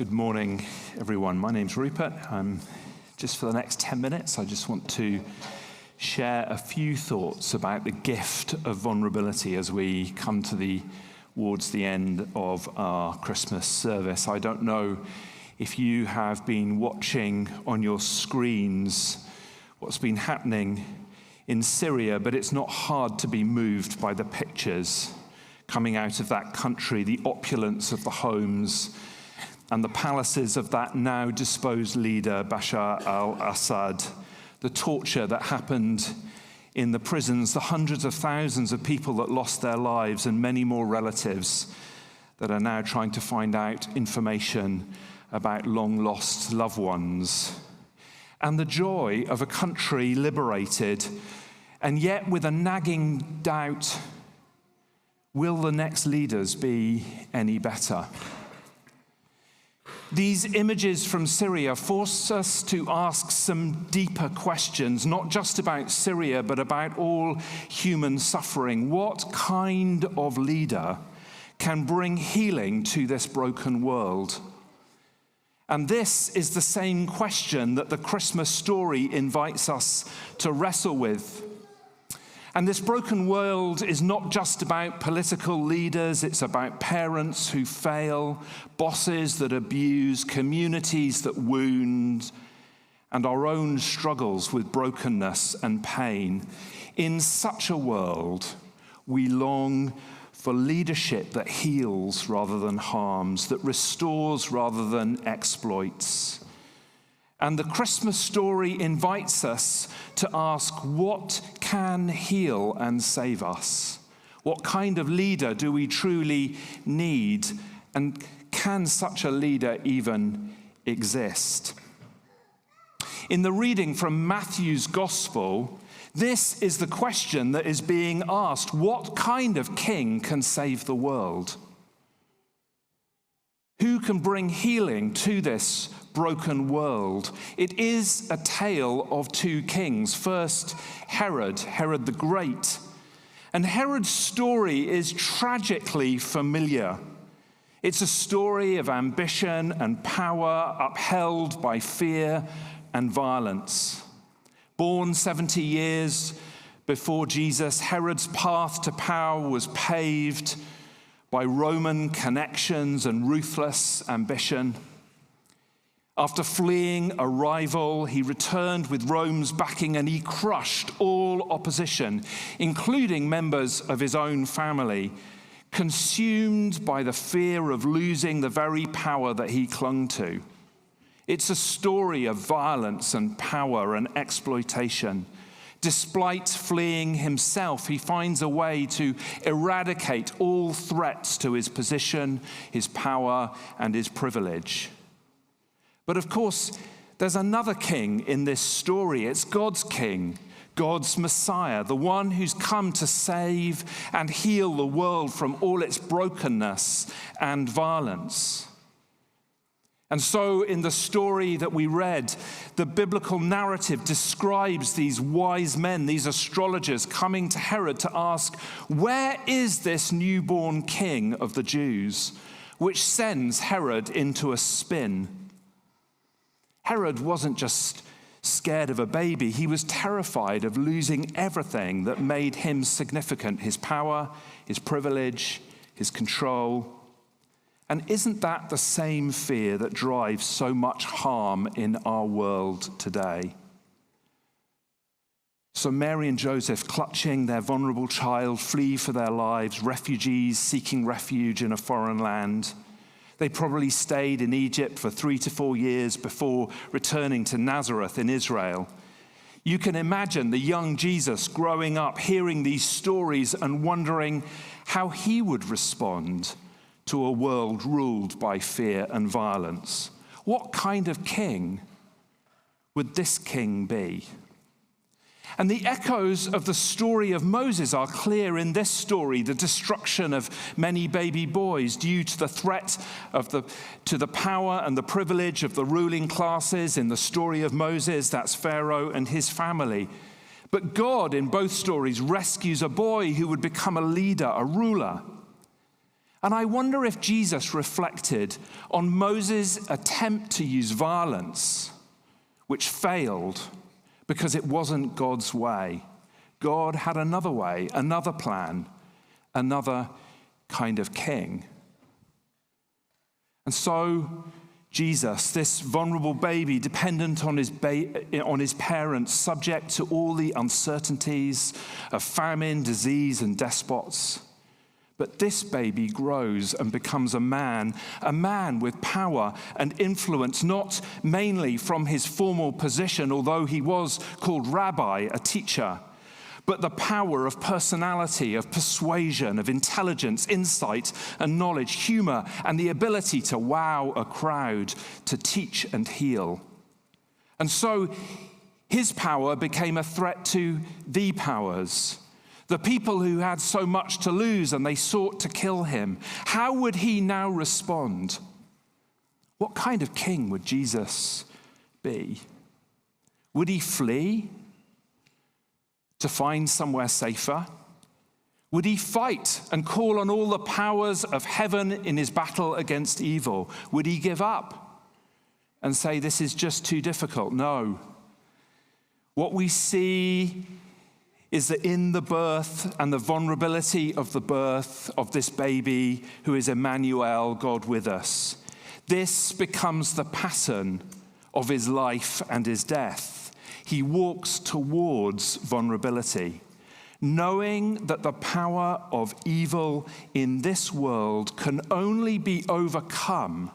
Good morning, everyone. My name's Rupert. Just for the next 10 minutes, I just want to share a few thoughts about the gift of vulnerability as we come towards the end of our Christmas service. I don't know if you have been watching on your screens what's been happening in Syria, but it's not hard to be moved by the pictures coming out of that country, the opulence of the homes and the palaces of that now disposed leader, Bashar al-Assad, the torture that happened in the prisons, the hundreds of thousands of people that lost their lives, and many more relatives that are now trying to find out information about long-lost loved ones. And the joy of a country liberated, and yet with a nagging doubt, will the next leaders be any better? These images from Syria force us to ask some deeper questions, not just about Syria, but about all human suffering. What kind of leader can bring healing to this broken world? And this is the same question that the Christmas story invites us to wrestle with. And this broken world is not just about political leaders, it's about parents who fail, bosses that abuse, communities that wound, and our own struggles with brokenness and pain. In such a world, we long for leadership that heals rather than harms, that restores rather than exploits. And the Christmas story invites us to ask, what can heal and save us? What kind of leader do we truly need? And can such a leader even exist? In the reading from Matthew's Gospel, this is the question that is being asked. What kind of king can save the world? Who can bring healing to this broken world? It is a tale of two kings. First, Herod the Great. And Herod's story is tragically familiar. It's a story of ambition and power upheld by fear and violence. Born 70 years before Jesus, Herod's path to power was paved by Roman connections and ruthless ambition. After fleeing a rival, he returned with Rome's backing, and he crushed all opposition, including members of his own family, consumed by the fear of losing the very power that he clung to. It's a story of violence and power and exploitation. Despite fleeing himself, he finds a way to eradicate all threats to his position, his power, and his privilege. But of course, there's another king in this story. It's God's king, God's Messiah, the one who's come to save and heal the world from all its brokenness and violence. And so in the story that we read, the biblical narrative describes these wise men, these astrologers coming to Herod to ask, where is this newborn king of the Jews? Which sends Herod into a spin. Herod wasn't just scared of a baby, he was terrified of losing everything that made him significant, his power, his privilege, his control. And isn't that the same fear that drives so much harm in our world today? So Mary and Joseph, clutching their vulnerable child, flee for their lives, refugees seeking refuge in a foreign land. They probably stayed in Egypt for 3 to 4 years before returning to Nazareth in Israel. You can imagine the young Jesus growing up, hearing these stories and wondering how he would respond to a world ruled by fear and violence. What kind of king would this king be? And the echoes of the story of Moses are clear in this story, the destruction of many baby boys due to the threat to the power and the privilege of the ruling classes. In the story of Moses, that's Pharaoh and his family. But God, in both stories, rescues a boy who would become a leader, a ruler. And I wonder if Jesus reflected on Moses' attempt to use violence, which failed because it wasn't God's way. God had another way, another plan, another kind of king. And so Jesus, this vulnerable baby, dependent on his parents, subject to all the uncertainties of famine, disease, and despots. But this baby grows and becomes a man with power and influence, not mainly from his formal position, although he was called rabbi, a teacher, but the power of personality, of persuasion, of intelligence, insight and knowledge, humor, and the ability to wow a crowd, to teach and heal. And so his power became a threat to the powers, the people who had so much to lose, and they sought to kill him. How would he now respond? What kind of king would Jesus be? Would he flee to find somewhere safer? Would he fight and call on all the powers of heaven in his battle against evil? Would he give up and say, this is just too difficult? No. What we see is that in the birth and the vulnerability of the birth of this baby who is Emmanuel, God with us, this becomes the pattern of his life and his death. He walks towards vulnerability, knowing that the power of evil in this world can only be overcome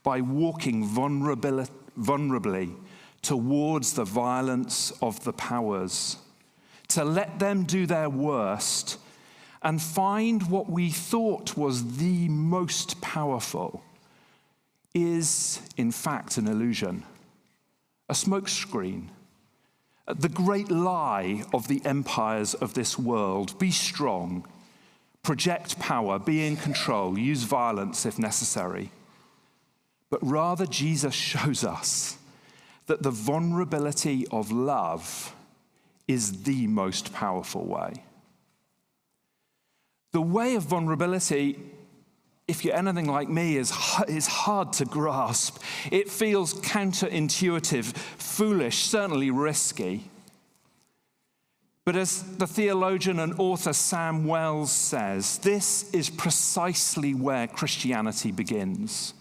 by walking vulnerably towards the violence of the powers, to let them do their worst and find what we thought was the most powerful is, in fact, an illusion, a smokescreen. The great lie of the empires of this world: be strong, project power, be in control, use violence if necessary. But rather, Jesus shows us that the vulnerability of love is the most powerful way. The way of vulnerability, if you're anything like me, is hard to grasp. It feels counterintuitive, foolish, certainly risky. But as the theologian and author Sam Wells says, this is precisely where Christianity begins.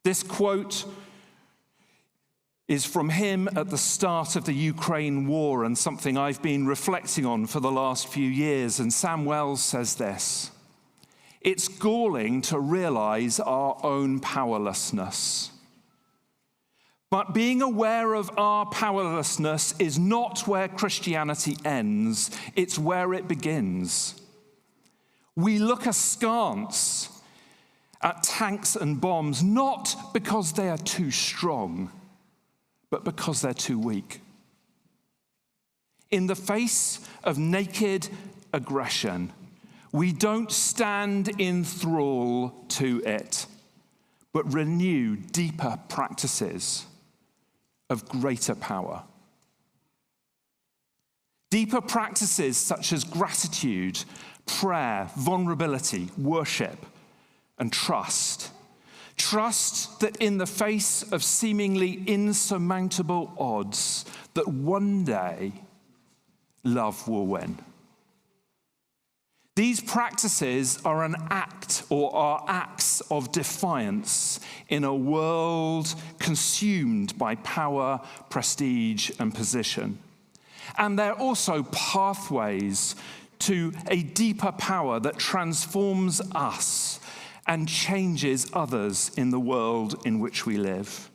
This quote is from him at the start of the Ukraine war and something I've been reflecting on for the last few years. And Sam Wells says this: it's galling to realize our own powerlessness. But being aware of our powerlessness is not where Christianity ends, it's where it begins. We look askance at tanks and bombs, not because they are too strong, but because they're too weak. In the face of naked aggression, we don't stand in thrall to it, but renew deeper practices of greater power. Deeper practices such as gratitude, prayer, vulnerability, worship, and trust. Trust that in the face of seemingly insurmountable odds, that one day love will win. These practices are an act or are acts of defiance in a world consumed by power, prestige, and position. And they're also pathways to a deeper power that transforms us and changes others in the world in which we live.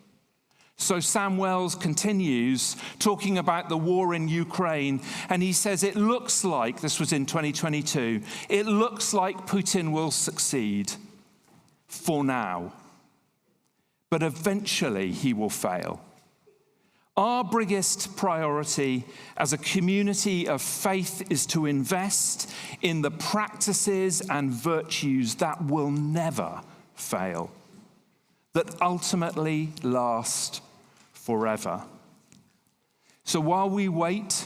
So Sam Wells continues talking about the war in Ukraine, and he says it looks like, this was in 2022, it looks like Putin will succeed for now, but eventually he will fail. Our biggest priority as a community of faith is to invest in the practices and virtues that will never fail, that ultimately last forever. So while we wait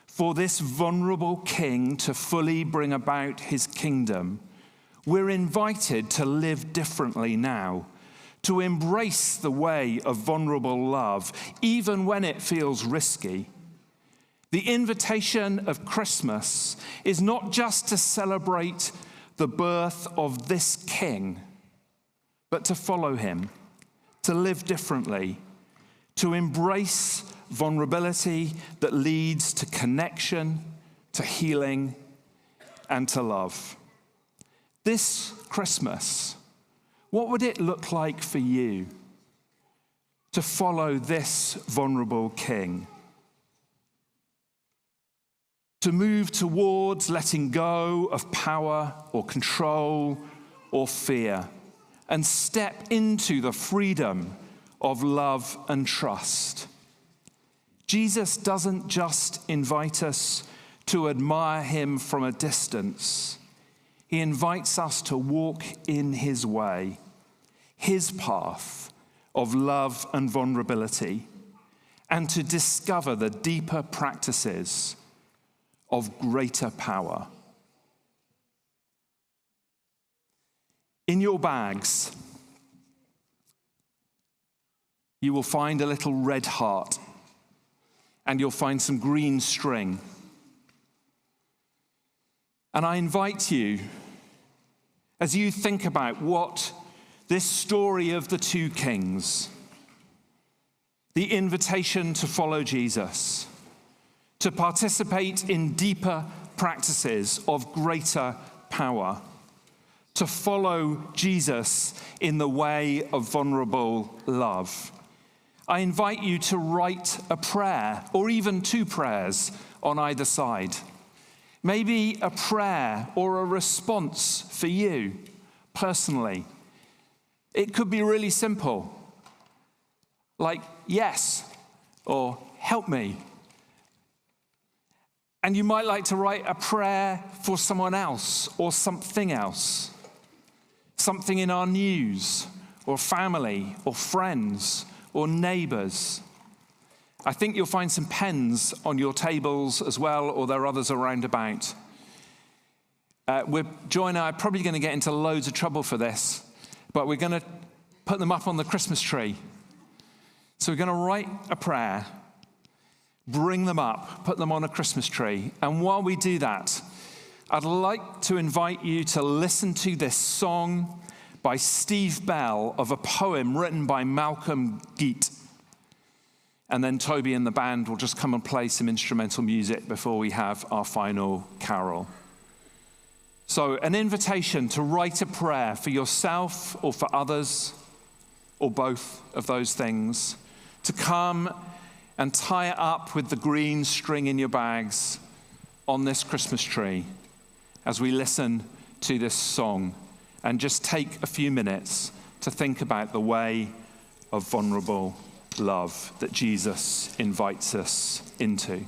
for this vulnerable king to fully bring about his kingdom, We're invited to live differently now, to embrace the way of vulnerable love, even when it feels risky. The invitation of Christmas is not just to celebrate the birth of this King, but to follow him, to live differently, to embrace vulnerability that leads to connection, to healing, and to love. This Christmas, what would it look like for you to follow this vulnerable King? To move towards letting go of power or control or fear and step into the freedom of love and trust. Jesus doesn't just invite us to admire him from a distance. He invites us to walk in his way, his path of love and vulnerability, and to discover the deeper practices of greater power. In your bags, you will find a little red heart, and you'll find some green string. And I invite you, as you think about what this story of the two kings, the invitation to follow Jesus, to participate in deeper practices of greater power, to follow Jesus in the way of vulnerable love. I invite you to write a prayer, or even two prayers on either side. Maybe a prayer or a response for you personally. It could be really simple, like yes, or help me. And you might like to write a prayer for someone else or something else. Something in our news, or family, or friends, or neighbors. I think you'll find some pens on your tables as well, or there are others around about. Joy and I are probably going to get into loads of trouble for this, but we're going to put them up on the Christmas tree. So we're going to write a prayer, bring them up, put them on a Christmas tree. And while we do that, I'd like to invite you to listen to this song by Steve Bell of a poem written by Malcolm Geet. And then Toby and the band will just come and play some instrumental music before we have our final carol. So an invitation to write a prayer for yourself or for others, or both of those things, to come and tie it up with the green string in your bags on this Christmas tree as we listen to this song, and just take a few minutes to think about the way of vulnerable love that Jesus invites us into.